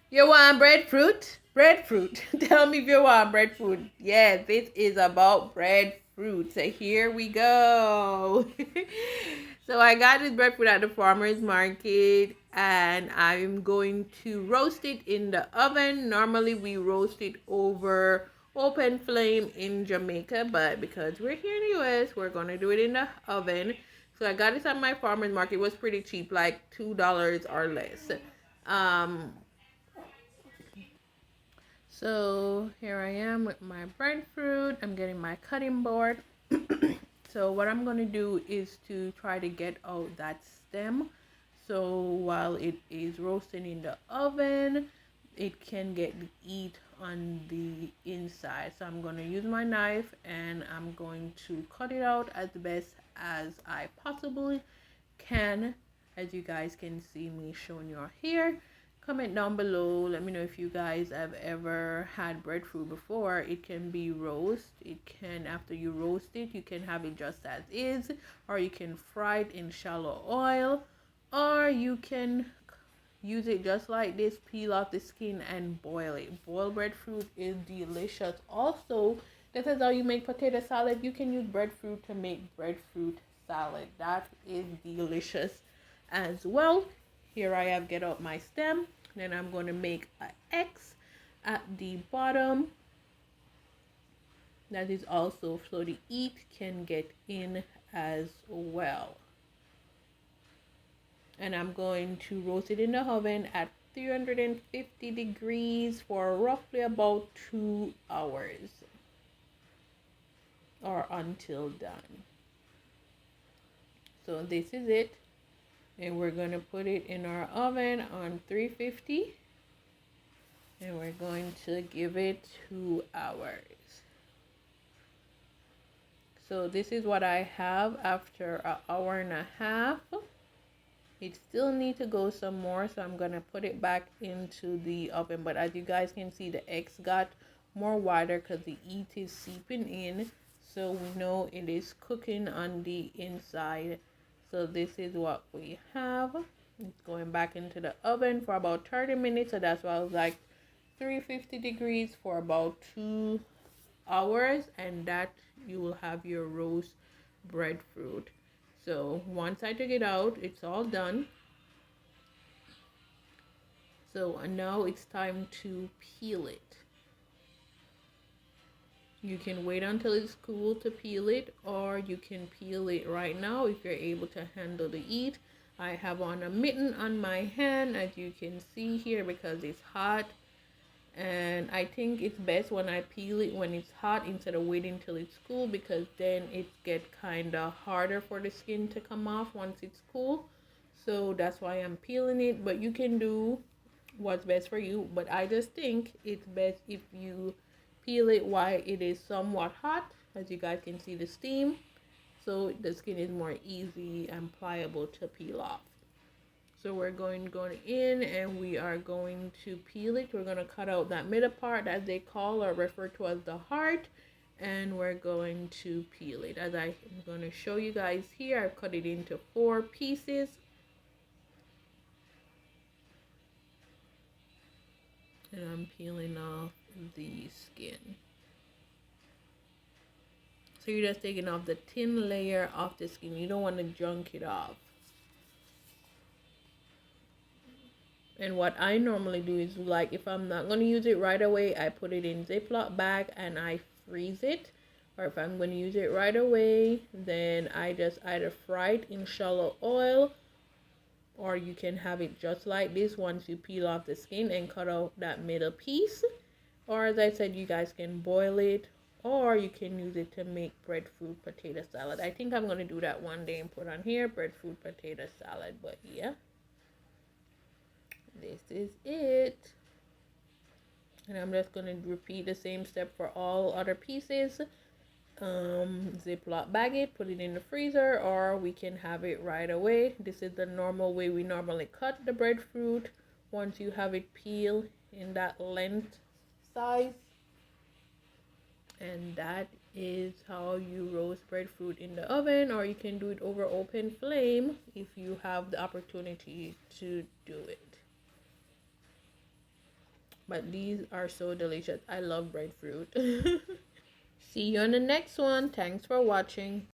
You want breadfruit? Breadfruit. Tell me if you want breadfruit. Yes, this is about breadfruit. So here we go. So I got this breadfruit at the farmer's market and I'm going to roast it in the oven. Normally we roast it over open flame in Jamaica, but because we're here in the US, we're going to do it in the oven. So I got this at my farmer's market. It was pretty cheap, like $2 or less. Um, So here I am with my breadfruit. I'm getting my cutting board. So what I'm going to do is to try to get out that stem. So while it is roasting in the oven, it can get the heat on the inside. So I'm going to use my knife and I'm going to cut it out as best as I possibly can. As you guys can see me showing you here. Comment down below, let me know if you guys have ever had breadfruit before. It can be roast. It can, after you roast it, you can have it just as is, or you can fry it in shallow oil, or you can use it just like this, peel off the skin and boil it. Boiled breadfruit is delicious. Also, this is how you make potato salad. You can use breadfruit to make breadfruit salad. That is delicious as well. Here I have get out my stem. Then I'm going to make an X at the bottom. That is also so the heat can get in as well. And I'm going to roast it in the oven at 350 degrees for roughly about 2 hours or until done. So this is it. And we're going to put it in our oven on 350 and we're going to give it 2 hours. So this is what I have after an hour and a half. It still needs to go some more, so I'm going to put it back into the oven. But as you guys can see, the eggs got more wider because the heat is seeping in. So we know it is cooking on the inside. So this is what we have. It's going back into the oven for about 30 minutes. So that's why I was like 350 degrees for about 2 hours. And that you will have your roast breadfruit. So once I take it out, it's all done. So now it's time to peel it. You can wait until it's cool to peel it, or you can peel it right now if you're able to handle the heat. I have on a mitten on my hand, as you can see here, because it's hot. And I think it's best when I peel it when it's hot instead of waiting till it's cool, because then it gets kind of harder for the skin to come off once it's cool. So that's why I'm peeling it, but you can do what's best for you. But I just think it's best if you peel it while it is somewhat hot. As you guys can see the steam, so the skin is more easy and pliable to peel off. So we're going in and we are going to peel it. We're going to cut out that middle part, as they call or refer to as the heart, and we're going to peel it. As I'm going to show you guys here, I've cut it into 4 pieces. And I'm peeling off the skin. So you're just taking off the thin layer off the skin. You don't want to junk it off. And what I normally do is, like, if I'm not going to use it right away, I put it in Ziploc bag and I freeze it. Or if I'm going to use it right away, then I just either fry it in shallow oil, or you can have it just like this once you peel off the skin and cut out that middle piece. Or as I said, you guys can boil it, or you can use it to make breadfruit potato salad. I think I'm going to do that one day and put on here breadfruit potato salad. But yeah, this is it. And I'm just going to repeat the same step for all other pieces. Ziploc bag it, put it in the freezer, or we can have it right away. This is the normal way we normally cut the breadfruit once you have it peeled in that length size. And that is how you roast breadfruit in the oven, or you can do it over open flame if you have the opportunity to do it. But these are so delicious. I love breadfruit. See you on the next one. Thanks for watching.